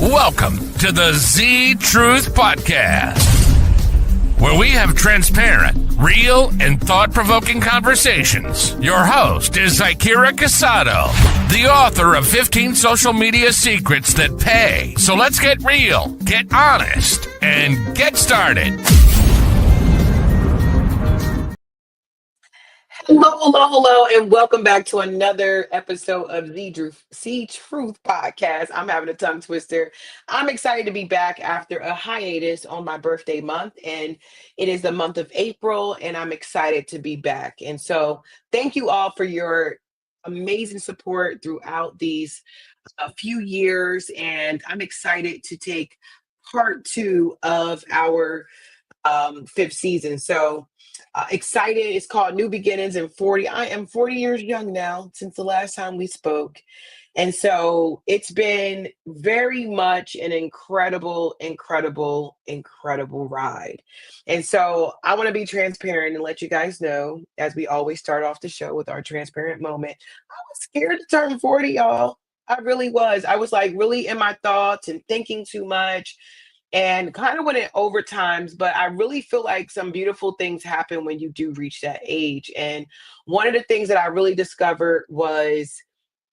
Welcome to the Z Truth Podcast, where we have transparent, real, and thought-provoking conversations. Your host is Zakira Casado, the author of 15 social media secrets that pay. So let's get real, get honest, and get started. Hello, and welcome back to another episode of the Truth Podcast. I'm having a tongue twister. I'm excited to be back after a hiatus on my birthday month, and it is the month of April, and I'm excited to be back. And so thank you all for your amazing support throughout these few years, and I'm excited to take part 2 of our 5th season. So excited. It's called New Beginnings in 40. I am 40 years young now since the last time we spoke. And so it's been very much an incredible ride. And so I want to be transparent and let you guys know, as we always start off the show with our transparent moment, I was scared to turn 40, y'all. I really was. I was like really in my thoughts and thinking too much, and kind of went in overtimes, but I really feel like some beautiful things happen when you do reach that age. And one of the things that I really discovered was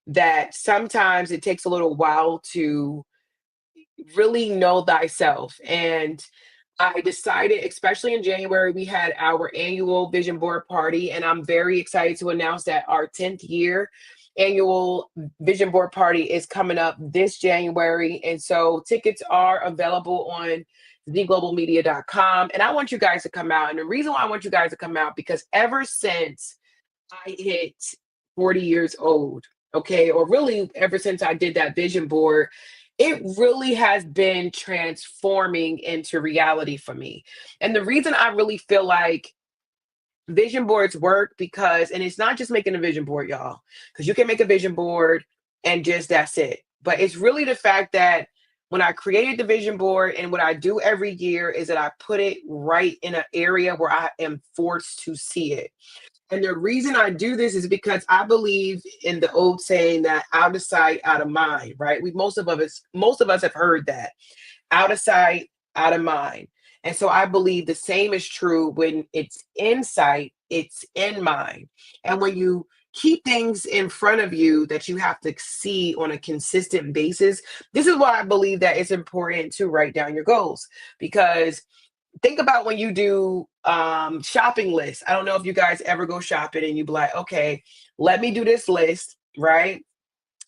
that sometimes it takes a little while to really know thyself. And I decided, especially in January, we had our annual vision board party, and I'm very excited to announce that our 10th year annual vision board party is coming up this January. And so tickets are available on theglobalmedia.com. And I want you guys to come out. And the reason why I want you guys to come out, because ever since I hit 40 years old, okay, or really ever since I did that vision board, it really has been transforming into reality for me. And the reason I really feel like vision boards work, because, and it's not just making a vision board, y'all, because you can make a vision board and just that's it. But it's really the fact that when I created the vision board, and what I do every year is that I put it right in an area where I am forced to see it. And the reason I do this is because I believe in the old saying that out of sight, out of mind, right? Most of us have heard that. Out of sight, out of mind. And so I believe the same is true when it's in sight, it's in mind. And when you keep things in front of you that you have to see on a consistent basis, this is why I believe that it's important to write down your goals. Because think about when you do shopping lists. I don't know if you guys ever go shopping and you be like, okay, let me do this list, right?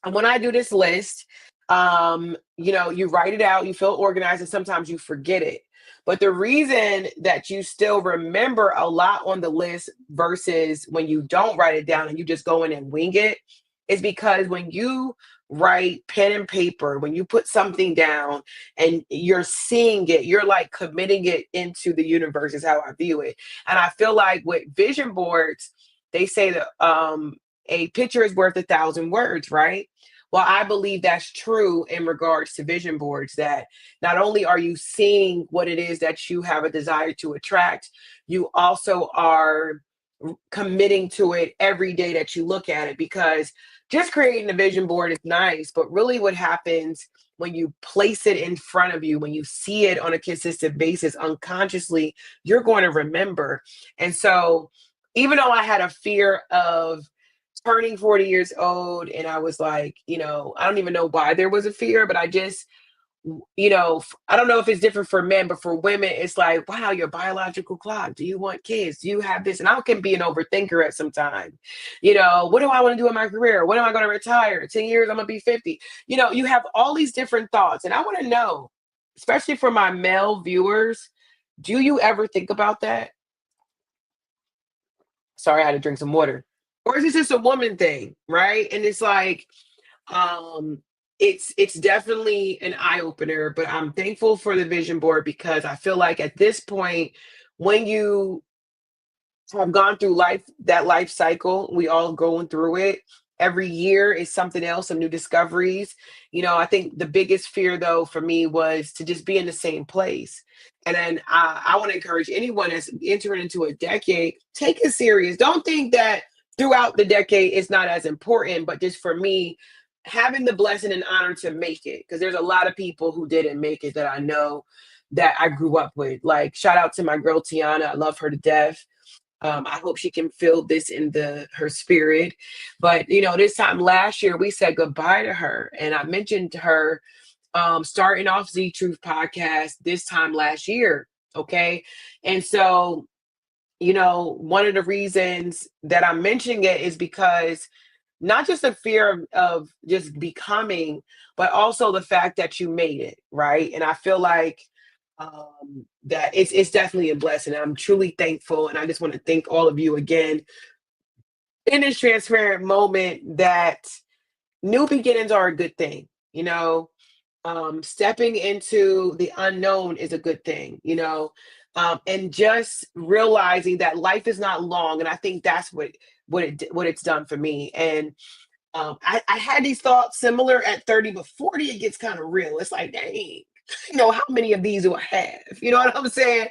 And when I do this list, you write it out, you feel organized, and sometimes you forget it. But the reason that you still remember a lot on the list versus when you don't write it down and you just go in and wing it is because when you write pen and paper, when you put something down and you're seeing it, you're like committing it into the universe is how I view it. And I feel like with vision boards, they say that a picture is worth 1,000 words, right? Well, I believe that's true in regards to vision boards, that not only are you seeing what it is that you have a desire to attract, you also are committing to it every day that you look at it. Because just creating a vision board is nice, but really what happens when you place it in front of you, when you see it on a consistent basis, unconsciously, you're going to remember. And so even though I had a fear of turning 40 years old, and I was like, I don't even know why there was a fear, but I just, I don't know if it's different for men, but for women, it's like, wow, your biological clock. Do you want kids? Do you have this? And I can be an overthinker at some time. What do I want to do in my career? When am I going to retire? 10 years, I'm going to be 50. You have all these different thoughts. And I want to know, especially for my male viewers, do you ever think about that? Sorry, I had to drink some water. Or is it just a woman thing, right? And it's like, it's definitely an eye opener, but I'm thankful for the vision board because I feel like at this point, when you have gone through that life cycle, we all going through it. Every year is something else, some new discoveries. I think the biggest fear though for me was to just be in the same place. And then I want to encourage anyone that's entering into a decade, take it serious. Don't think that throughout the decade it's not as important, but just for me, having the blessing and honor to make it, because there's a lot of people who didn't make it that I know that I grew up with. Like, shout out to my girl Tiana. I love her to death. I hope she can feel this in her spirit. But this time last year we said goodbye to her, and I mentioned to her starting off Z Truth podcast this time last year. Okay, and so one of the reasons that I'm mentioning it is because not just the fear of just becoming, but also the fact that you made it, right? And I feel like that it's definitely a blessing. I'm truly thankful, and I just want to thank all of you again in this transparent moment that new beginnings are a good thing. Stepping into the unknown is a good thing. And just realizing that life is not long, and I think that's what it's done for me. And I had these thoughts similar at 30, but 40 it gets kind of real. It's like, dang, how many of these do I have? You know what I'm saying?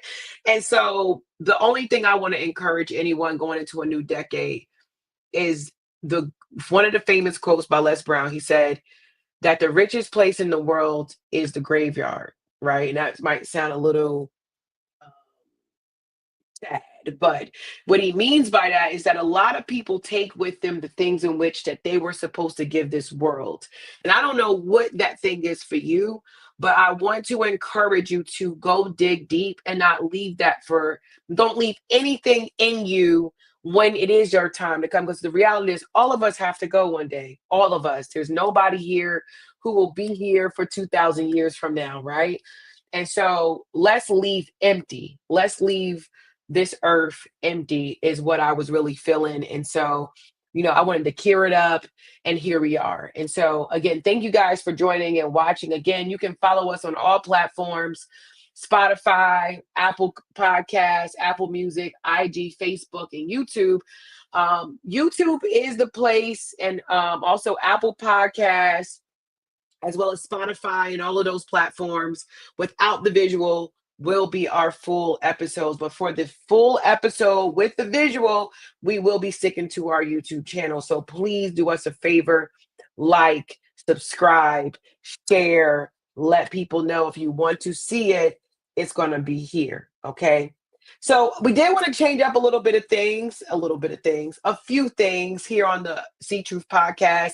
And so the only thing I want to encourage anyone going into a new decade is the one of the famous quotes by Les Brown. He said that the richest place in the world is the graveyard, right? And that might sound a little sad, but what he means by that is that a lot of people take with them the things in which that they were supposed to give this world. And I don't know what that thing is for you, but I want to encourage you to go dig deep and not leave that don't leave anything in you when it is your time to come, because the reality is all of us have to go one day. All of us. There's nobody here who will be here for 2,000 years from now, right? And so let's leave empty. Let's leave this earth empty is what I was really feeling. And so, I wanted to clear it up, and here we are. And so again, thank you guys for joining and watching. Again, you can follow us on all platforms: Spotify, Apple Podcasts, Apple Music, IG, Facebook, and YouTube. YouTube is the place, and also Apple Podcasts, as well as Spotify and all of those platforms. Without the visual will be our full episodes. But for the full episode with the visual, we will be sticking to our YouTube channel. So please do us a favor, like, subscribe, share, let people know if you want to see it, it's going to be here. Okay. So we did want to change up a few things here on the See Truth podcast.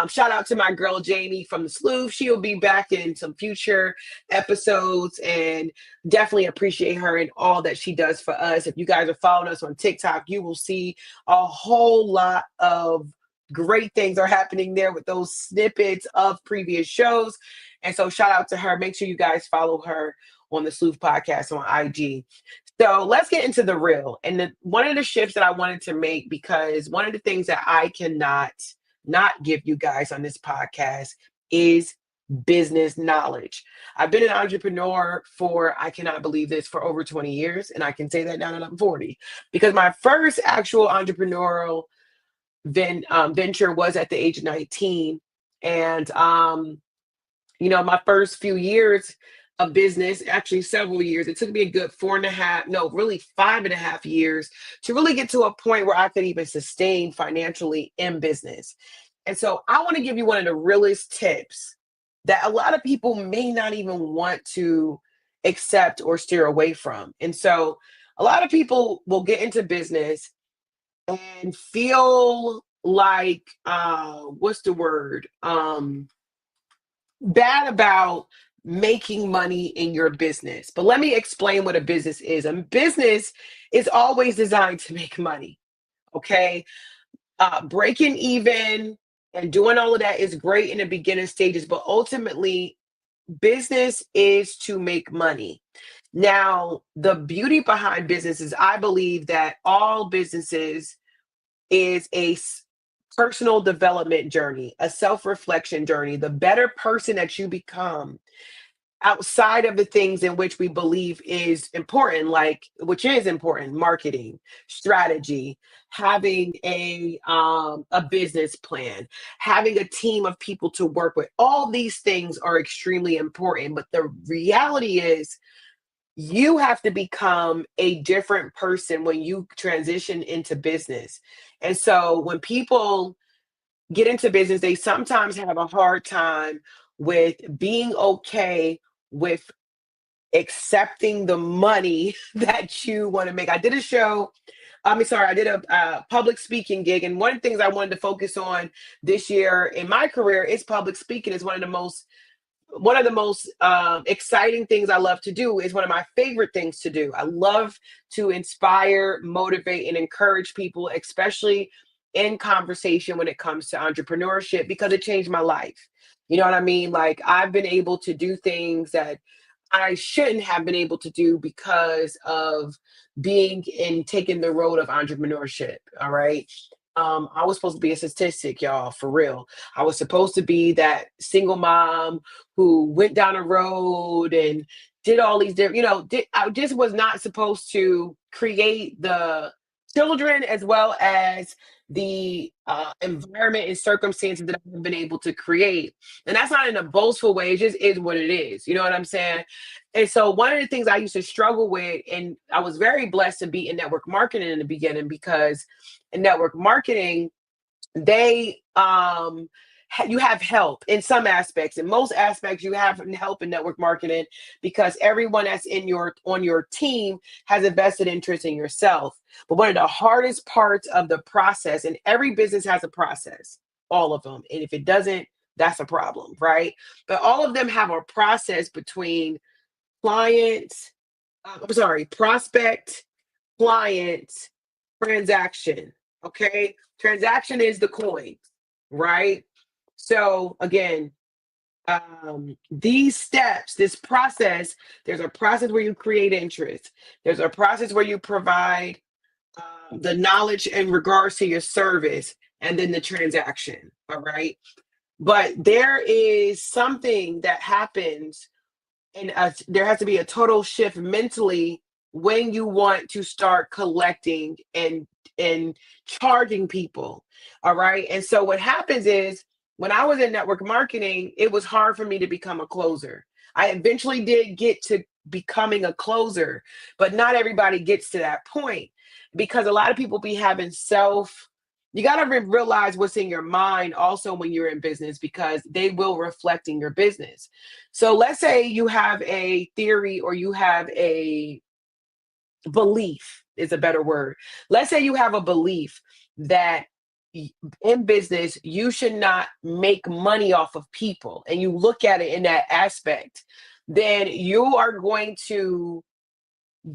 Shout out to my girl Jamie from the Sleuth. She'll be back in some future episodes, and definitely appreciate her and all that she does for us. If you guys are following us on TikTok, you will see a whole lot of great things are happening there with those snippets of previous shows. And so shout out to her. Make sure you guys follow her on the Sleuth podcast on IG. So let's get into the real. And one of the shifts that I wanted to make, because one of the things that I cannot not give you guys on this podcast is business knowledge. I've been an entrepreneur I cannot believe this, for over 20 years. And I can say that now that I'm 40, because my first actual entrepreneurial venture was at the age of 19. And, my first few years of business, actually several years, it took me a good 5.5 years to really get to a point where I could even sustain financially in business. And so I want to give you one of the realest tips that a lot of people may not even want to accept or steer away from. And so a lot of people will get into business and feel like, what's the word? Bad about making money in your business. But let me explain what a business is. A business is always designed to make money. Okay. Breaking even and doing all of that is great in the beginning stages, but ultimately, business is to make money. Now, the beauty behind business is I believe that all businesses is a personal development journey, a self-reflection journey. The better person that you become outside of the things in which we believe is important, marketing, strategy, having a business plan, having a team of people to work with. All these things are extremely important, but the reality is you have to become a different person when you transition into business. And so when people get into business, they sometimes have a hard time with being okay with accepting the money that you want to make. I did a show. I did a public speaking gig, and one of the things I wanted to focus on this year in my career is public speaking. Is one of the most exciting things I love to do. Is one of my favorite things to do. I love to inspire, motivate, and encourage people, especially in conversation when it comes to entrepreneurship, because it changed my life. You know what I mean? Like, I've been able to do things that I shouldn't have been able to do because of being and taking the road of entrepreneurship. All right. I was supposed to be a statistic, y'all, for real. I was supposed to be that single mom who went down a road and did all these different, I just was not supposed to create the children as well as the environment and circumstances that I've been able to create. And that's not in a boastful way. It just is what it is. You know what I'm saying? And so one of the things I used to struggle with, and I was very blessed to be in network marketing in the beginning, because in network marketing, they you have help in some aspects. In most aspects, you have help in network marketing because everyone that's on your team has a vested interest in yourself. But one of the hardest parts of the process, and every business has a process, all of them. And if it doesn't, that's a problem, right? But all of them have a process between clients, prospect, client, transaction. Okay. Transaction is the coin, right? So again, these steps, this process, there's a process where you create interest. There's a process where you provide the knowledge in regards to your service, and then the transaction. All right. But there is something that happens, and there has to be a total shift mentally when you want to start collecting and charging people. All right. And so what happens is, when I was in network marketing, it was hard for me to become a closer. I eventually did get to becoming a closer, but not everybody gets to that point, because a lot of people be having you got to realize what's in your mind also when you're in business, because they will reflect in your business. So let's say you have a theory, or you have a belief, is a better word. Let's say you have a belief that in business you should not make money off of people, and you look at it in that aspect, then you are going to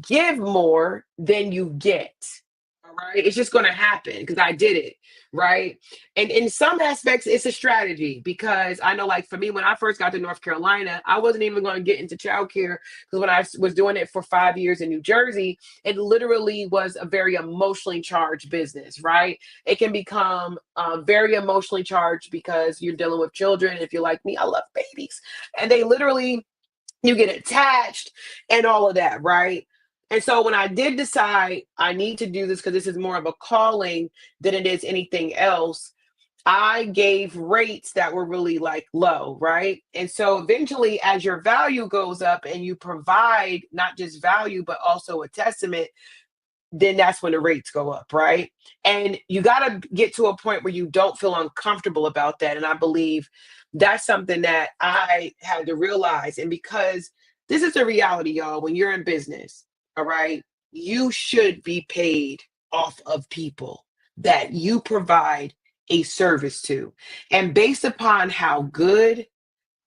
give more than you get. All right. It's just going to happen because I did it. Right. And in some aspects, it's a strategy, because I know, like, for me, when I first got to North Carolina, I wasn't even going to get into childcare, because when I was doing it for 5 years in New Jersey, it literally was a very emotionally charged business. Right. It can become very emotionally charged because you're dealing with children. If you're like me, I love babies, and they literally, you get attached and all of that, right? And so when I did decide I need to do this because this is more of a calling than it is anything else, I gave rates that were really like low, right? And so eventually, as your value goes up and you provide not just value, but also a testament, then that's when the rates go up, right? And you got to get to a point where you don't feel uncomfortable about that. And I believe that's something that I had to realize. And because this is the reality, y'all, when you're in business, all right, you should be paid off of people that you provide a service to. And based upon how good,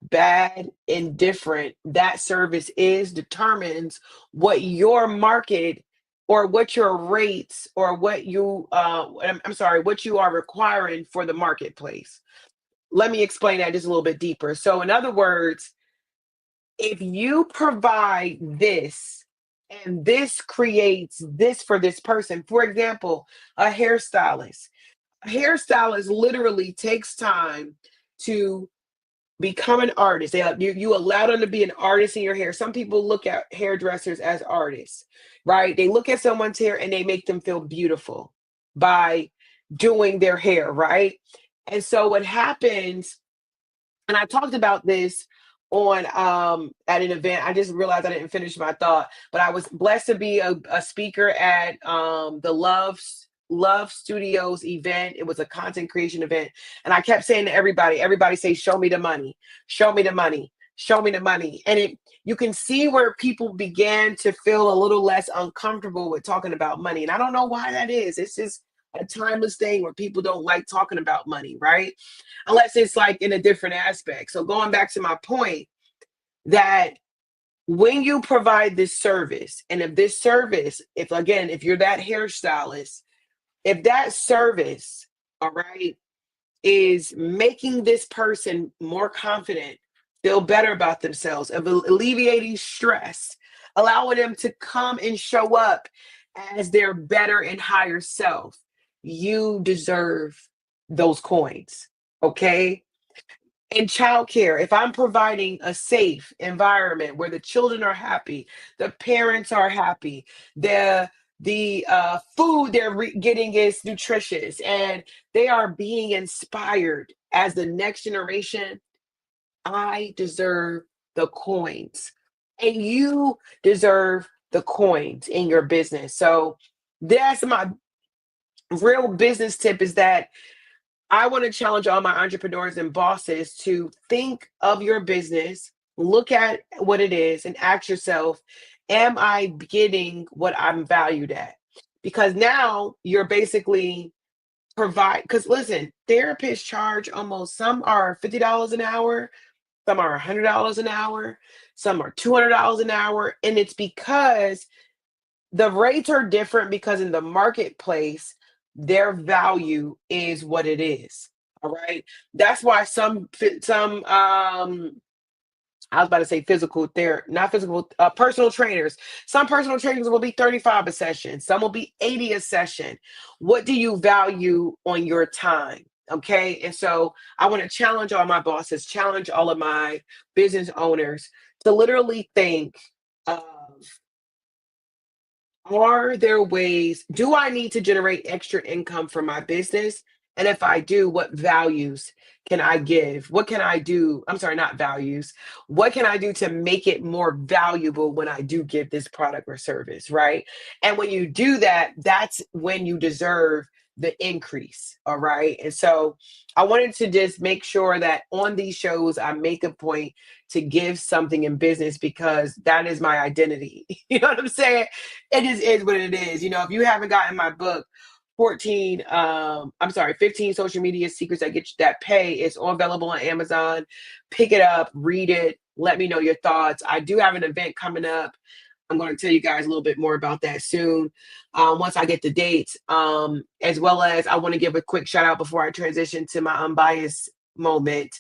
bad, indifferent that service is, determines what your market, or what your rates, or what what you are requiring for the marketplace. Let me explain that just a little bit deeper. So in other words, if you provide this, and this creates this for this person, for example, a hairstylist literally takes time to become an artist. You allow them to be an artist in your hair. Some people look at hairdressers as artists, right? They look at someone's hair and they make them feel beautiful by doing their hair, right? And so what happens, and I talked about this on at an event. I just realized I didn't finish my thought, but I was blessed to be a speaker at the Loves. Love Studios event. It was a content creation event. And I kept saying to everybody say, show me the money, show me the money, show me the money. And you can see where people began to feel a little less uncomfortable with talking about money. And I don't know why that is. It's just a timeless thing where people don't like talking about money, right? Unless it's like in a different aspect. So going back to my point, that when you provide this service, and if this service, if you're that hairstylist, if that service, all right, is making this person more confident, feel better about themselves, of alleviating stress, allowing them to come and show up as their better and higher self, you deserve those coins. Okay. In childcare, if I'm providing a safe environment where the children are happy, the parents are happy, the food they're getting is nutritious, and they are being inspired as the next generation, I deserve the coins, and you deserve the coins in your business. So that's my real business tip, is that I want to challenge all my entrepreneurs and bosses to think of your business, look at what it is, and ask yourself, am I getting what I'm valued at? Because now you're basically because listen, therapists charge almost, some are $50 an hour, some are $100 an hour, some are $200 an hour. And it's because the rates are different, because in the marketplace, their value is what it is. All right. That's why I was about to say physical therapy, not physical, personal trainers. Some personal trainers will be 35 a session, some will be 80 a session. What do you value on your time? Okay. And so I want to challenge all my bosses, challenge all of my business owners to literally think of, are there ways, do I need to generate extra income from my business? And if I do, what values can I give? What can I do? I'm sorry, not values. What can I do to make it more valuable when I do give this product or service, right? And when you do that, that's when you deserve the increase. All right. And so I wanted to just make sure that on these shows, I make a point to give something in business, because that is my identity. You know what I'm saying? It just is what it is. You know, if you haven't gotten my book, 15 social media secrets that get you that pay, it's all available on Amazon. Pick it up, read it, let me know your thoughts. I do have an event coming up. I'm going to tell you guys a little bit more about that soon, once I get the dates. As well as, I want to give a quick shout out before I transition to my unbiased moment,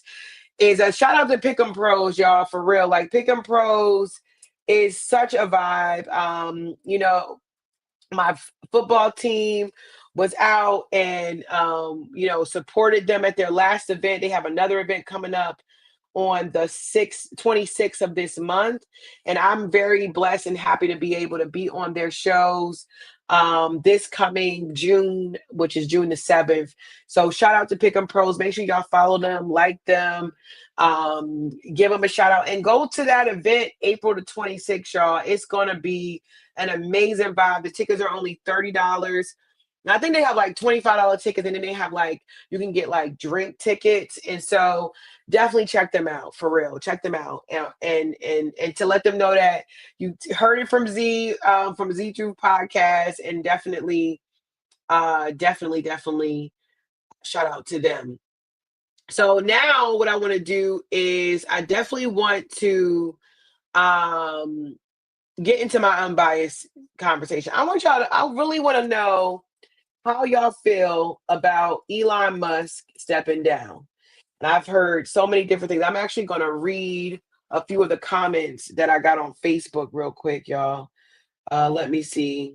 is a shout out to Pick'em Pros, y'all, for real. Like, Pick'em Pros is such a vibe. My football team was out and supported them at their last event. They have another event coming up on the 26th of this month, and I'm very blessed and happy to be able to be on their shows this coming June, which is June the 7th. So shout out to Pick'em Pros. Make sure y'all follow them, like them, give them a shout out, and go to that event April the 26th, y'all. It's gonna be an amazing vibe. The tickets are only $30. And I think they have like $25 tickets, and then they have like, you can get like drink tickets. And so definitely check them out, for real. Check them out, and to let them know that you heard it from Z Truth Podcast, and definitely shout out to them. So now what I want to do is, I definitely want to get into my unbiased conversation. I really want to know how y'all feel about Elon Musk stepping down. And I've heard so many different things. I'm actually going to read a few of the comments that I got on Facebook real quick, y'all. Let me see.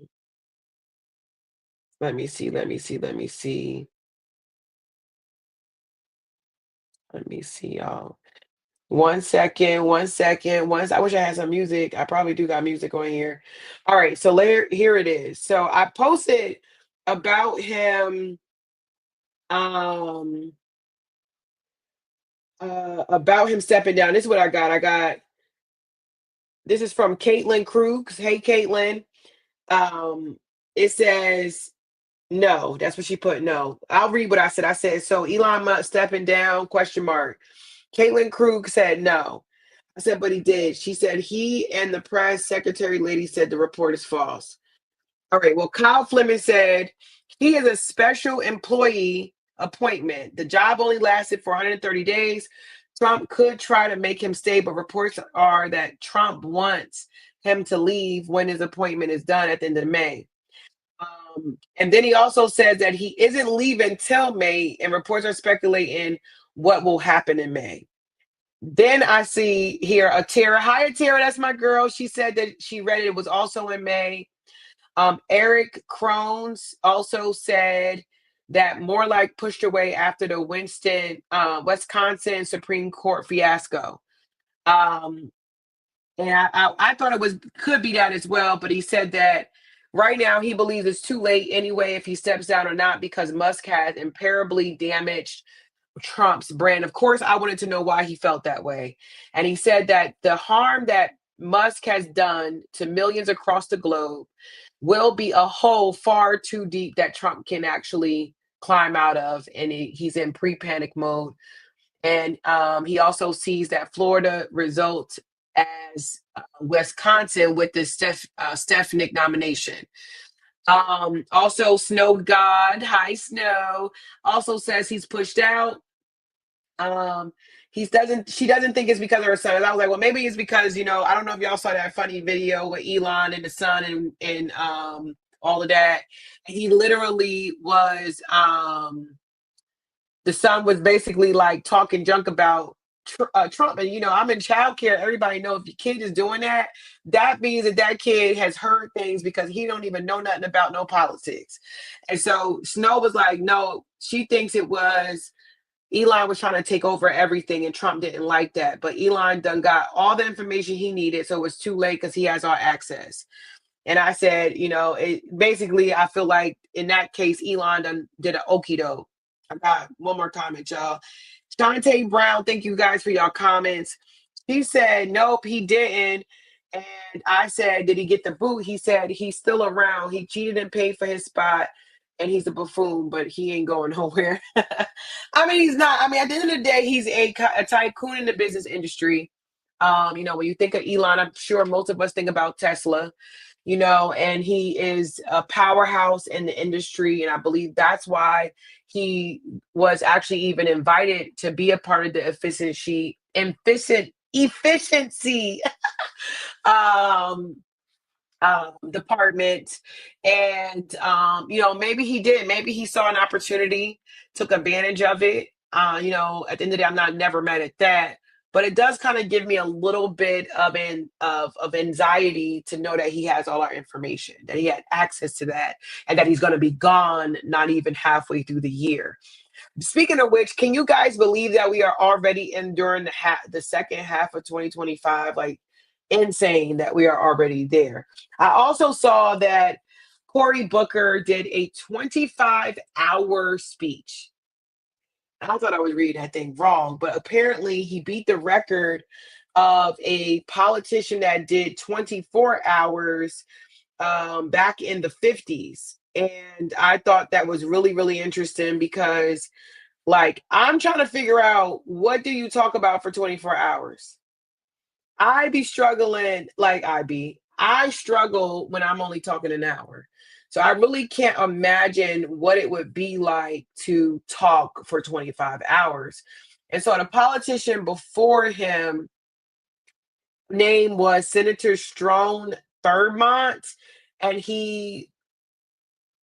Let me see. Let me see. Let me see. Let me see, y'all. One second. One second. I wish I had some music. I probably do got music on here. All right. So here it is. So I posted about him. About him stepping down. This is what I got. This is from Caitlin Crooks. Hey, Caitlin. It says, No, that's what she put. No, I'll read what I said. I said, so Elon Musk stepping down, question mark. Caitlin Krug said no. I said, but he did. She said he and the press secretary lady said the report is false. All right. Well, Kyle Fleming said he is a special employee appointment. The job only lasted for 130 days. Trump could try to make him stay, but reports are that Trump wants him to leave when his appointment is done at the end of May. And then he also says that he isn't leaving till May, and reports are speculating what will happen in May. Then I see here a Tara. Hi, Tara. That's my girl. She said that she read it. It was also in May. Eric Crones also said that more like pushed away after the Wisconsin Supreme Court fiasco. Um, and I thought it could be that as well, but he said that right now he believes it's too late anyway if he steps down or not because Musk has imperably damaged Trump's brand. Of course, I wanted to know why he felt that way. And he said that the harm that Musk has done to millions across the globe will be a hole far too deep that Trump can actually climb out of. And he's in pre-panic mode. And he also sees that Florida results as Wisconsin with the Stefanik nomination. Also, Snow God, hi Snow, also says he's pushed out. She doesn't think it's because of her son. And I was like, well, maybe it's because, I don't know if y'all saw that funny video with Elon and the son and all of that. He literally was the son was basically like talking junk about Trump. And, I'm in childcare. Everybody know if your kid is doing that, that means that kid has heard things because he don't even know nothing about no politics. And so Snow was like, no, she thinks it was Elon was trying to take over everything and Trump didn't like that. But Elon done got all the information he needed. So it was too late because he has all access. And I said, basically, I feel like in that case, Elon done did an okie doke. I got one more comment, y'all. Shantae Brown, thank you guys for your comments. She said, nope, he didn't. And I said, did he get the boot? He said, he's still around. He cheated and paid for his spot. And he's a buffoon, but he ain't going nowhere. I mean, he's not. I mean, at the end of the day, he's a tycoon in the business industry. When you think of Elon, I'm sure most of us think about Tesla, and he is a powerhouse in the industry. And I believe that's why he was actually even invited to be a part of the efficiency department. And maybe he did, maybe he saw an opportunity, took advantage of it. At the end of the day, I'm not never mad at that, but it does kind of give me a little bit of anxiety to know that he has all our information, that he had access to that, and that he's going to be gone not even halfway through the year. Speaking of which, can you guys believe that we are already in during the second half of 2025? Like, insane that we are already there. I also saw that Cory Booker did a 25-hour speech. I thought I was reading that thing wrong, but apparently he beat the record of a politician that did 24 hours back in the 50s. And I thought that was really, really interesting because, like, I'm trying to figure out, what do you talk about for 24 hours? I be struggling, I struggle when I'm only talking an hour. So I really can't imagine what it would be like to talk for 25 hours. And so the politician before him name was Senator Strom Thurmont, and he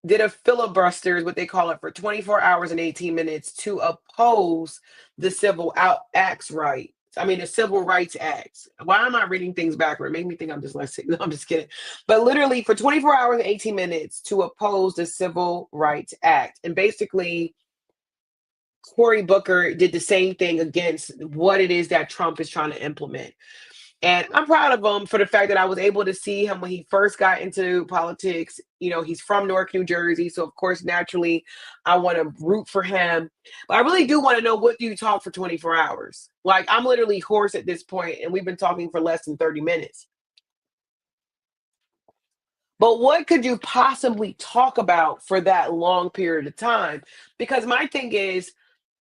did a filibuster, is what they call it, for 24 hours and 18 minutes to oppose the the Civil Rights Act. Why am I reading things backward? It made me think I'm dyslexic. No, I'm just kidding. But literally for 24 hours and 18 minutes to oppose the Civil Rights Act. And basically, Cory Booker did the same thing against what it is that Trump is trying to implement. And I'm proud of him for the fact that I was able to see him when he first got into politics. He's from Newark, New Jersey. So, of course, naturally, I want to root for him. But I really do want to know, what do you talk for 24 hours? Like, I'm literally hoarse at this point, and we've been talking for less than 30 minutes. But what could you possibly talk about for that long period of time? Because my thing is,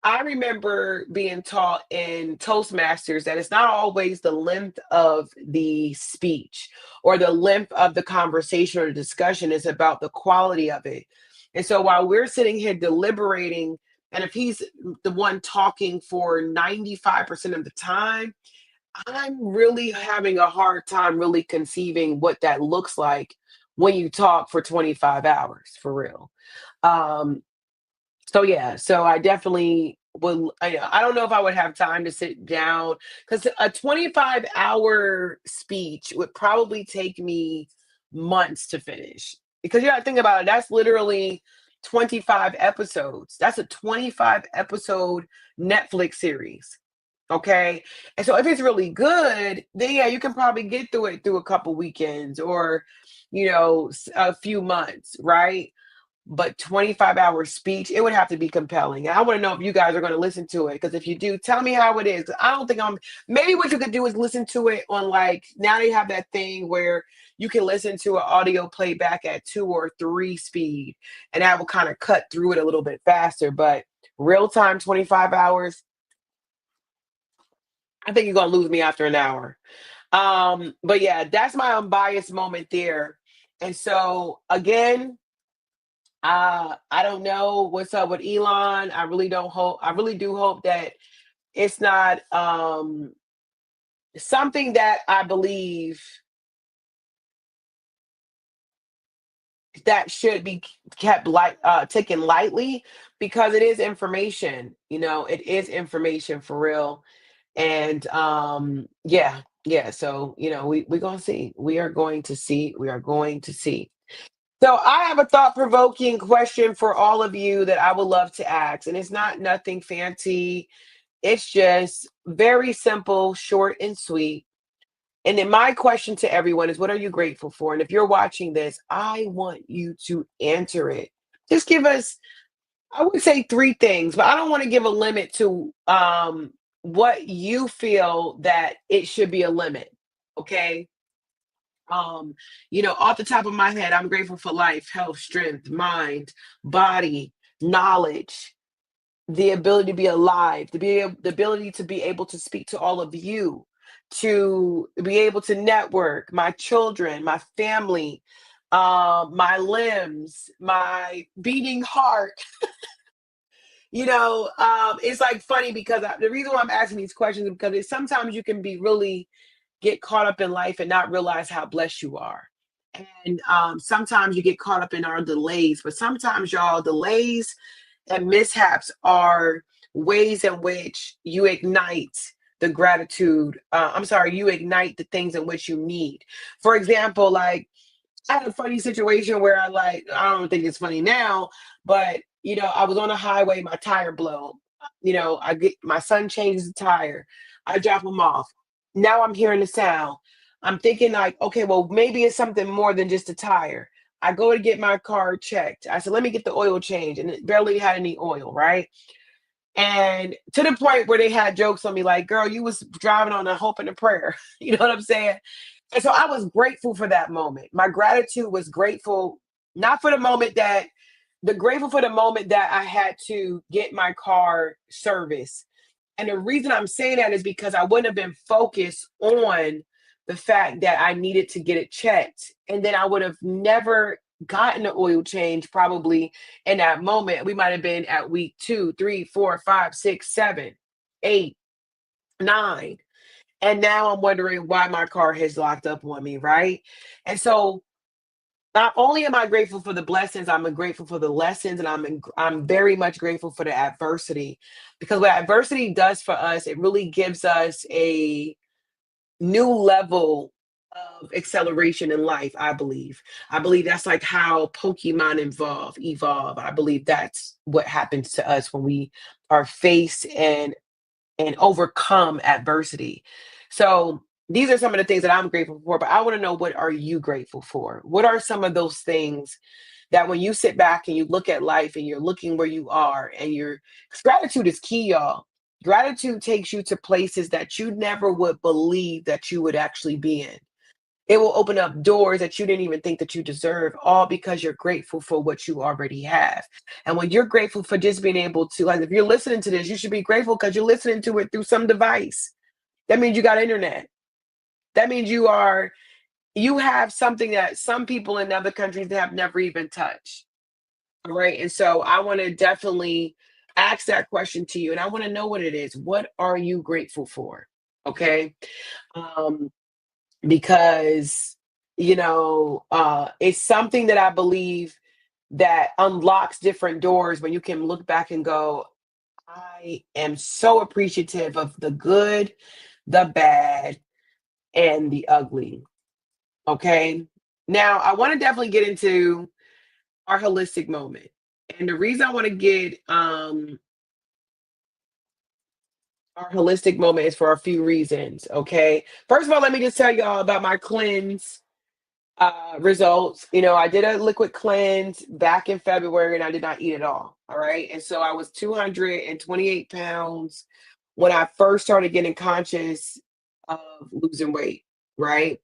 I remember being taught in Toastmasters that it's not always the length of the speech or the length of the conversation or discussion, it's about the quality of it. And so while we're sitting here deliberating, and if he's the one talking for 95% of the time, I'm really having a hard time really conceiving what that looks like when you talk for 25 hours for real. Um, so yeah, so I definitely would. I don't know if I would have time to sit down because a 25-hour speech would probably take me months to finish. Because you got to think about it, that's literally 25 episodes. That's a 25 episode Netflix series. Okay. And so if it's really good, then yeah, you can probably get through it through a couple weekends or, a few months, right? But 25-hour speech, it would have to be compelling. And I want to know if you guys are going to listen to it. Because if you do, tell me how it is. 'Cause I don't think maybe what you could do is listen to it on like, now they have that thing where you can listen to an audio playback at 2 or 3 speed. And that will kind of cut through it a little bit faster. But real time, 25 hours, I think you're going to lose me after an hour. But yeah, that's my unbiased moment there. And so again, I don't know what's up with Elon. I really do hope that it's not something that I believe that should be kept taken lightly because it is information, it is information for real. And yeah, yeah. So, we're gonna see. We are going to see. We are going to see. So I have a thought-provoking question for all of you that I would love to ask. And it's not nothing fancy. It's just very simple, short and sweet. And then my question to everyone is what are you grateful for? And if you're watching this, I want you to answer it. Just give us, I would say 3 things, but I don't want to give a limit to what you feel that it should be a limit. Okay. Off the top of my head, I'm grateful for life, health, strength, mind, body, knowledge, the ability to be alive, the ability to be able to speak to all of you, to be able to network, my children, my family, my limbs, my beating heart. It's like funny because the reason why I'm asking these questions is because sometimes you can be really get caught up in life and not realize how blessed you are. And sometimes you get caught up in our delays, but sometimes y'all delays and mishaps are ways in which you ignite the gratitude. I'm sorry, you ignite the things in which you need. For example, like I had a funny situation where I don't think it's funny now, but I was on a highway, my tire blow. I get my son changes the tire. I drop him off. Now I'm hearing the sound. I'm thinking like, okay, well, maybe it's something more than just a tire. I go to get my car checked. I said, let me get the oil change. And it barely had any oil, right? And to the point where they had jokes on me like, girl, you was driving on a hope and a prayer. You know what I'm saying? And so I was grateful for that moment. My gratitude was grateful, not for the moment that the grateful for the moment that I had to get my car serviced. And the reason I'm saying that is because I wouldn't have been focused on the fact that I needed to get it checked. And then I would have never gotten the oil change probably in that moment. We might have been at week 2, 3, 4, 5, 6, 7, 8, 9. And now I'm wondering why my car has locked up on me, right? And so not only am I grateful for the blessings, I'm grateful for the lessons, and I'm very much grateful for the adversity because what adversity does for us, it really gives us a new level of acceleration in life. I believe that's like how Pokemon evolve. I believe that's what happens to us when we are faced and overcome adversity. So these are some of the things that I'm grateful for, but I want to know what are you grateful for? What are some of those things that when you sit back and you look at life and you're looking where you are and 'cause gratitude is key, y'all. Gratitude takes you to places that you never would believe that you would actually be in. It will open up doors that you didn't even think that you deserve, all because you're grateful for what you already have. And when you're grateful for just being able to, like, if you're listening to this, you should be grateful because you're listening to it through some device. That means you got internet. That means you have something that some people in other countries have never even touched. All right. And so I want to definitely ask that question to you. And I want to know what it is. What are you grateful for? Okay. Um, because it's something that I believe that unlocks different doors when you can look back and go, I am so appreciative of the good, the bad, and the ugly. Okay. Now I want to definitely get into our holistic moment. And the reason I want to get our holistic moment is for a few reasons. Okay. First of all, let me just tell y'all about my cleanse results. I did a liquid cleanse back in February and I did not eat at all. All right. And so I was 228 pounds when I first started getting conscious of losing weight. Right.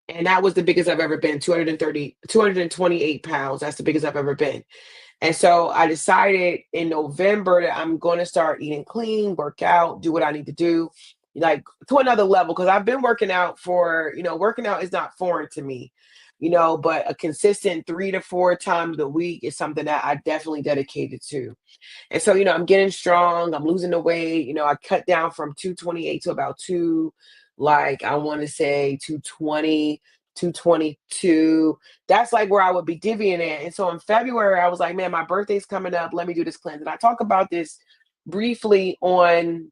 And that was the biggest I've ever been, 228 pounds. That's the biggest I've ever been. And so I decided in November that I'm going to start eating clean, work out, do what I need to do, like to another level. Because I've been working out working out is not foreign to me, but a consistent 3 to 4 times a week is something that I definitely dedicated to. And so, I'm getting strong, I'm losing the weight. I cut down from 228 to about like I want to say 220, 222. That's like where I would be divvying it. And so in February, I was like, man, my birthday's coming up. Let me do this cleanse. And I talk about this briefly on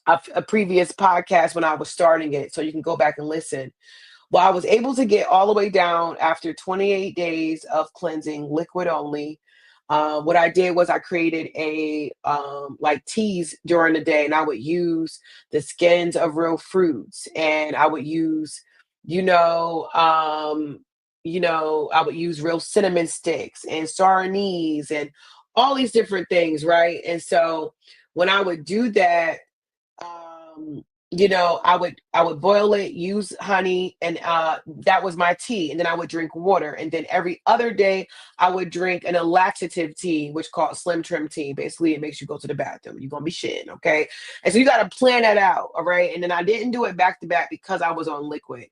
a previous podcast when I was starting it. So you can go back and listen. Well, I was able to get all the way down after 28 days of cleansing, liquid only. What I did was I created a like teas during the day, and I would use the skins of real fruits, and I would use, I would use real cinnamon sticks and star anise and all these different things, right? And so when I would do that, I would boil it, use honey, and that was my tea. And then I would drink water. And then every other day I would drink an laxative tea, which called Slim Trim tea. Basically, it makes you go to the bathroom. You're gonna be shitting, okay? And so you gotta plan that out, all right? And then I didn't do it back to back because I was on liquid.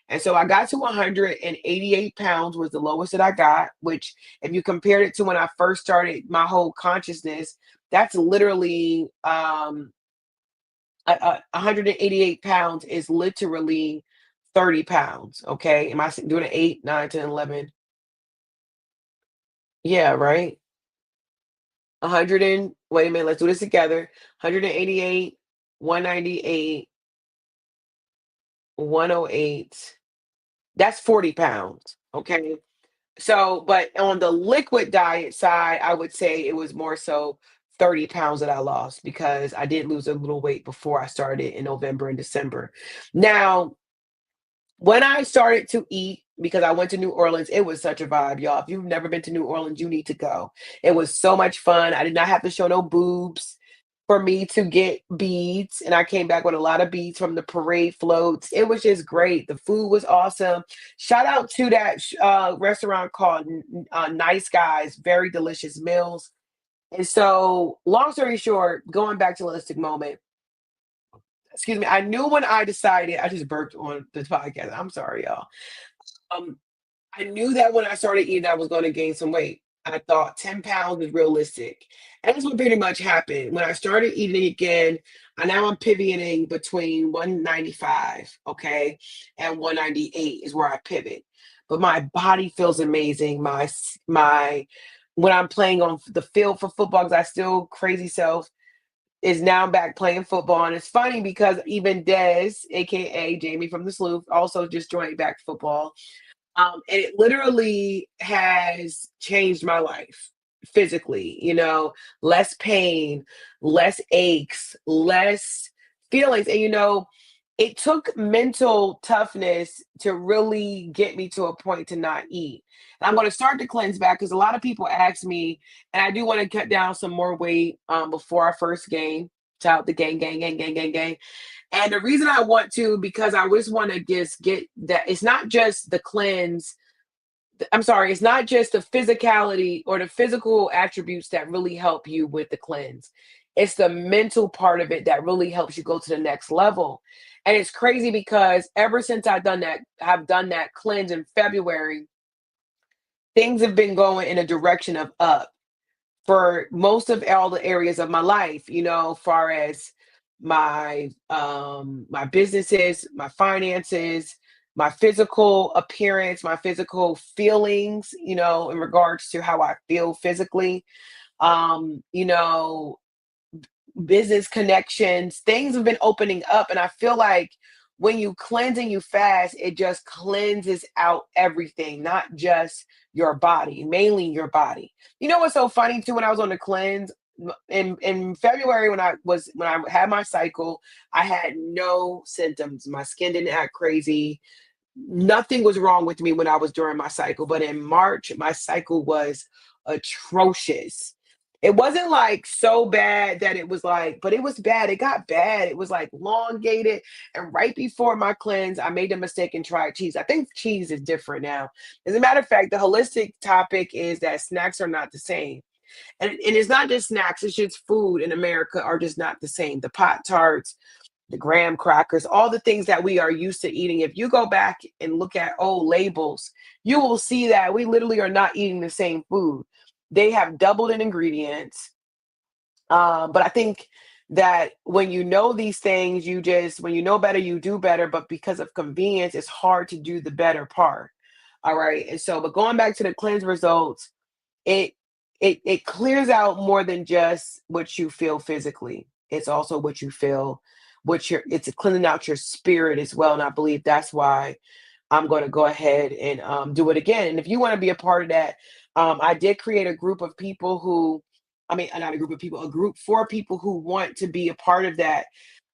And so I got to 188 pounds was the lowest that I got, which if you compared it to when I first started my whole consciousness, that's literally 188 pounds is literally 30 pounds. Okay. Am I doing an 8, 9, 10, 11? Yeah, right. 100 wait a minute, let's do this together. 188, 198, 108. That's 40 pounds. Okay. So, but on the liquid diet side, I would say it was more so 30 pounds that I lost because I did lose a little weight before I started in November and December. Now, when I started to eat, because I went to New Orleans, it was such a vibe, y'all. If you've never been to New Orleans, you need to go. It was so much fun. I did not have to show no boobs for me to get beads, and I came back with a lot of beads from the parade floats. It was just great. The food was awesome. Shout out to that restaurant called Nice Guys. Very delicious meals. And so, long story short, going back to holistic moment, excuse me, I knew when I decided, I just burped on the podcast. I'm sorry, y'all. Um, I knew that when I started eating, I was going to gain some weight. I thought 10 pounds is realistic. And that's what pretty much happened. When I started eating again, and now I'm pivoting between 195, okay, and 198 is where I pivot. But my body feels amazing. When I'm playing on the field for football, because I still crazy self is now back playing football. And it's funny because even Des, aka Jamie from the Sleuth, also just joined back football. And it literally has changed my life physically, less pain, less aches, less feelings. And, it took mental toughness to really get me to a point to not eat. And I'm going to start to cleanse back because a lot of people ask me, and I do want to cut down some more weight before our first game. Shout out the gang, gang, gang, gang, gang, gang. And the reason I want to, because I just want to just get that it's not just the cleanse. I'm sorry, it's not just the physicality or the physical attributes that really help you with the cleanse. It's the mental part of it that really helps you go to the next level. And it's crazy because ever since I've done that cleanse in February, things have been going in a direction of up for most of all the areas of my life, far as my businesses, my finances, my physical appearance, my physical feelings, in regards to how I feel physically. Um, you know, Business connections, things have been opening up. And I feel like when you cleanse and you fast, it just cleanses out everything, not just your body, mainly your body. You know what's so funny too? When I was on the cleanse in February, when I had my cycle, I had no symptoms. My skin didn't act crazy. Nothing was wrong with me when I was during my cycle. But in March, my cycle was atrocious. It wasn't like so bad that it was like, but it was bad. It got bad. It was like elongated. And right before my cleanse, I made a mistake and tried cheese. I think cheese is different now. As a matter of fact, the holistic topic is that snacks are not the same. And it's not just snacks, it's just food in America are just not the same. The Pot Tarts, the graham crackers, all the things that we are used to eating. If you go back and look at old labels, you will see that we literally are not eating the same food. They have doubled in ingredients. But I think that when you know these things, when you know better, you do better. But because of convenience, it's hard to do the better part. All right. And so, but going back to the cleanse results, it it clears out more than just what you feel physically. It's also what you feel, it's cleaning out your spirit as well. And I believe that's why I'm going to go ahead and do it again. And if you want to be a part of that, I did create a group of people who, I mean, not a group of people, a group for people who want to be a part of that.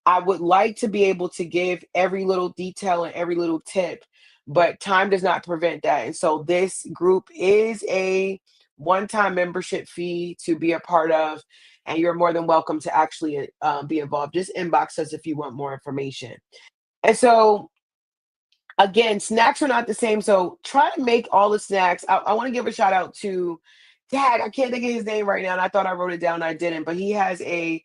I would like to be able to give every little detail and every little tip, but time does not prevent that. And so this group is a one-time membership fee to be a part of, and you're more than welcome to actually be involved. Just inbox us if you want more information. And so again, snacks are not the same. So try to make all the snacks. I want to give a shout out to Dad. I can't think of his name right now, and I thought I wrote it down. And I didn't, but he has a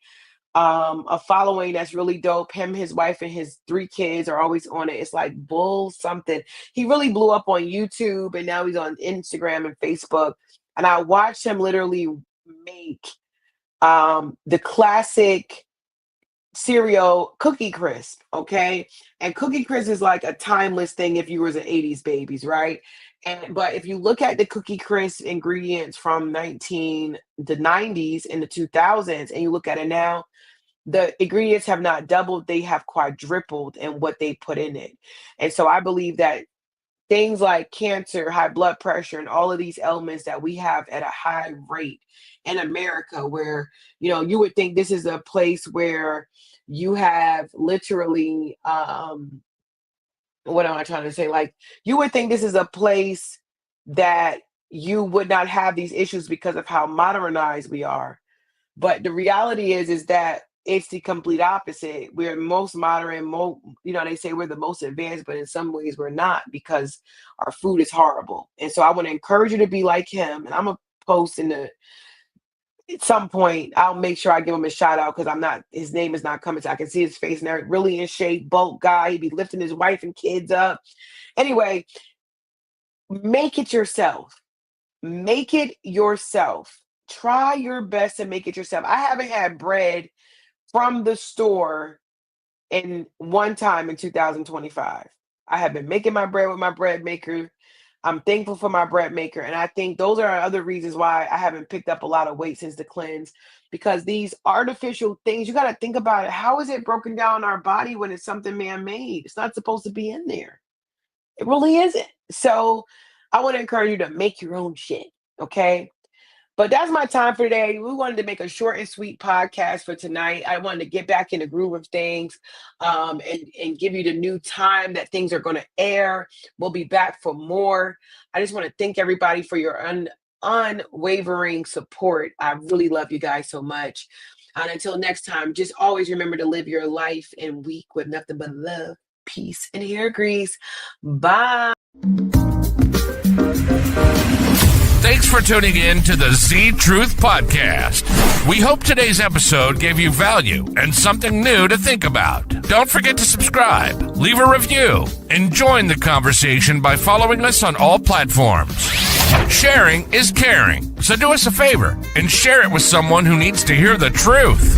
following that's really dope. Him, his wife, and his 3 kids are always on it. It's like Bull something. He really blew up on YouTube, and now he's on Instagram and Facebook. And I watched him literally make the classic cereal Cookie Crisp, okay? And Cookie Crisp is like a timeless thing if you was an 80s babies, right? And but if you look at the Cookie Crisp ingredients from the 90s and the 2000s, and you look at it now, the ingredients have not doubled, they have quadrupled in what they put in it. And so I believe that things like cancer, high blood pressure, and all of these elements that we have at a high rate in America, where you would think this is a place where you have literally what am I trying to say? Like, you would think this is a place that you would not have these issues because of how modernized we are. But the reality is that it's the complete opposite. We're most modern, they say we're the most advanced, but in some ways we're not, because our food is horrible. And so I want to encourage you to be like him. And I'm gonna post at some point, I'll make sure I give him a shout out, because his name is not coming. So I can see his face now. Really in shape, bulk guy. He'd be lifting his wife and kids up. Anyway, make it yourself. Make it yourself. Try your best to make it yourself. I haven't had bread from the store in one time in 2025. I have been making my bread with my bread maker. I'm thankful for my bread maker. And I think those are other reasons why I haven't picked up a lot of weight since the cleanse, because these artificial things, you got to think about it. How is it broken down in our body when it's something man made? It's not supposed to be in there. It really isn't. So I want to encourage you to make your own shit. Okay. But that's my time for today. We wanted to make a short and sweet podcast for tonight. I wanted to get back in the groove of things, and give you the new time that things are going to air. We'll be back for more. I just want to thank everybody for your unwavering support. I really love you guys so much. And until next time, just always remember to live your life and week with nothing but love, peace, and hair grease. Bye. Thanks for tuning in to the Z Truth Podcast. We hope today's episode gave you value and something new to think about. Don't forget to subscribe, leave a review, and join the conversation by following us on all platforms. Sharing is caring, so do us a favor and share it with someone who needs to hear the truth.